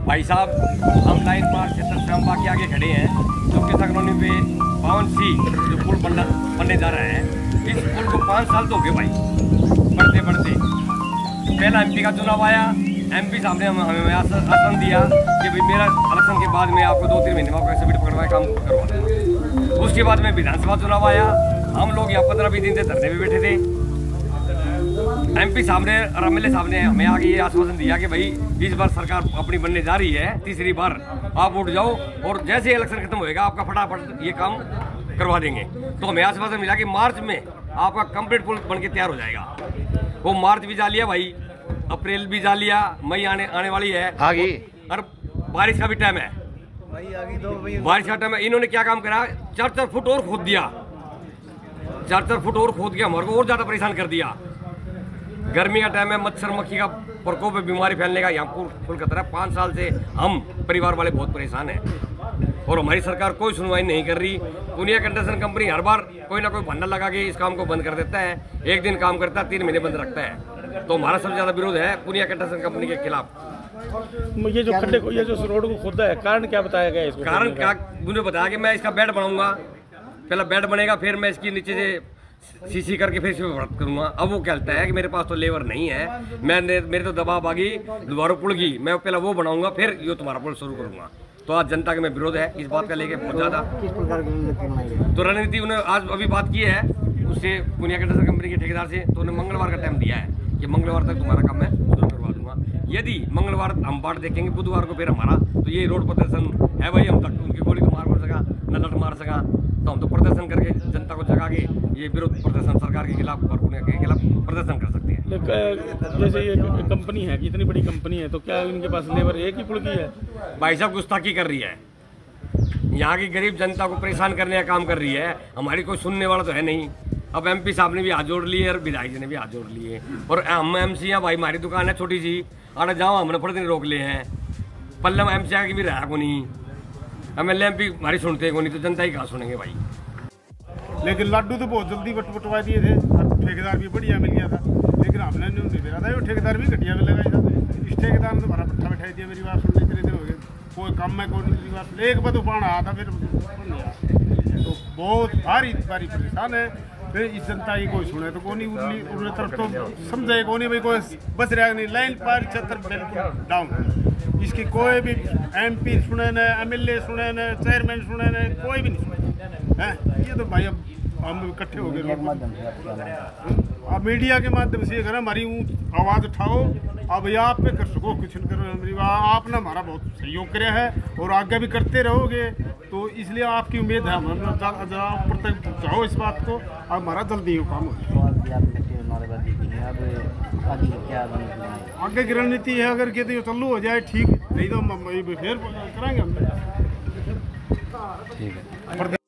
भाई साहब हम लाइन मार्च क्षेत्र श्याम बाग के आगे खड़े हैं, जो किसा कॉलोनी पे पावन सी जो पुल बनने जा रहा है। इस पुल को 5 साल तो हो गए भाई बढ़ते बढ़ते। पहला एमपी का चुनाव आया, एमपी साहब ने हमें आश्वासन दिया कि भाई मेरा इलेक्शन के बाद में आपको 2-3 महीने में आपको एक्सबिट पकड़वा काम करवा दूँगा। उसके बाद में विधानसभा चुनाव आया, हम लोग यहाँ 15-20 दिन से धरने पे बैठे थे। एमपी साहब ने और एमएलए साहब ने हमें आगे ये आश्वासन दिया कि भाई इस बार सरकार अपनी बनने जा रही है, तीसरी बार आप उठ जाओ और जैसे इलेक्शन खत्म होएगा आपका फटाफट ये काम करवा देंगे। तो हमें आश्वासन मिला कि मार्च में आपका कंप्लीट पुल बन के तैयार हो जाएगा। वो मार्च भी जा लिया भाई, अप्रैल भी जा लिया, मई आने वाली है आगे, और बारिश का भी टाइम है। बारिश का टाइम है। इन्होंने क्या काम करा, 4-4 फुट और खोद दिया, 4-4 फुट और खोद के हमारे को और ज्यादा परेशान कर दिया। गर्मी का टाइम है, मच्छर मक्खी का प्रकोप है, बीमारी फैलने का यहाँ फुल खतरा है। 5 साल से हम परिवार वाले बहुत परेशान हैं और हमारी सरकार कोई सुनवाई नहीं कर रही। पुनिया कंस्ट्रक्शन कंपनी हर बार कोई ना कोई बहाना लगा के इस काम को बंद कर देता है। एक दिन काम करता है, 3 महीने बंद रखता है। तो हमारा सबसे ज्यादा विरोध है पुनिया कंस्ट्रक्शन कंपनी के खिलाफ। ये जो खड्डे को, ये जो रोड को खोदा है, कारण क्या बताया गया इसको? कारण क्या मुझे बताया कि मैं इसका बेड बनाऊंगा, पहला बेड बनेगा, फिर मैं इसकी नीचे से सीसी करके फिर इसमें व्रत करूंगा। अब वो कहता है कि मेरे पास तो लेबर नहीं है, मेरे तो दबाव आ गई, दोबारा पुल गई, मैं पहले वो बनाऊंगा फिर ये तुम्हारा पुल शुरू करूंगा। तो आज जनता का मैं विरोध है इस बात का लेके बहुत ज्यादा। तो रणनीति उन्होंने आज अभी बात की है उससे पुनिया कंस्ट्रक्शन कंपनी के ठेकेदार से, तो उन्हें मंगलवार का टाइम दिया है कि मंगलवार तक तुम्हारा काम मैं शुरू करवा दूंगा। यदि मंगलवार हम बात देखेंगे, बुधवार को फिर हमारा तो ये रोड प्रदर्शन है भाई, हम तक उनकी गोली तो मार सका न लट मार सका, तो हम तो प्रदर्शन करके जनता को जगा के ये विरोध प्रदर्शन सरकार के खिलाफ और पुनिया के खिलाफ प्रदर्शन कर सकते हैं। जैसे ये कंपनी है, इतनी बड़ी कंपनी है, तो क्या इनके पास लेबर एक ही पुल की है? भाई साहब गुस्ताखी कर रही है, यहाँ की गरीब जनता को परेशान करने का काम कर रही है। हमारी कोई सुनने वाला तो है नहीं। अब एमपी साहब ने भी हाथ जोड़ लिए और विधायक जी ने भी हाथ जोड़ लिए, और हम एमसी हैं भाई, हमारी दुकान है छोटी सी, आना जाओ हमने फट दिन रोक ले हैं। पल्लम एमसी की भी रहा को नहीं, एमएलए एमपी हमारी सुनते को नहीं, तो जनता ही कहाँ सुनेंगे भाई। लेकिन लड्डू तो बहुत जल्दी बटवा दिए थे, ठेकेदार भी बढ़िया मिल गया था, लेकिन हमने नहीं मिला था। वो ठेकेदार भी घटिया में लगाया था। इस ठेकेदार ने तो भरा पट्टा बैठा दिया। मेरी बात सुनने इतने दिन हो गए, कोई कम में कोई मेरी बात एक बार तूफान आया था, फिर तो बहुत भारी परेशान है। फिर इस जनता की कोई सुने तो कौन नहीं, उन्हें तरफ तो समझे कौन नहीं भाई, कोई बच रहा नहीं। लाइन पार 76 बिल्कुल डाउन। इसकी कोई भी एमपी सुने न, एमएलए सुने न, चेयरमैन सुने न, कोई भी नहीं सुने हैं। ये तो भाई अब हम इकट्ठे हो गए अब मीडिया के माध्यम से अगर हमारी आवाज़ उठाओ, अब ये आप पे कर सको कुछ न करो। मेरी आपने हमारा बहुत सहयोग किया है और आगे भी करते रहोगे, तो इसलिए आपकी उम्मीद है हम ऊपर तक पहुँचाओ इस बात को। अब हमारा जल्दी ही काम हो। आगे की रणनीति है, अगर कहते हो चालू हो जाए ठीक, नहीं तो फिर करेंगे हम। ठीक है।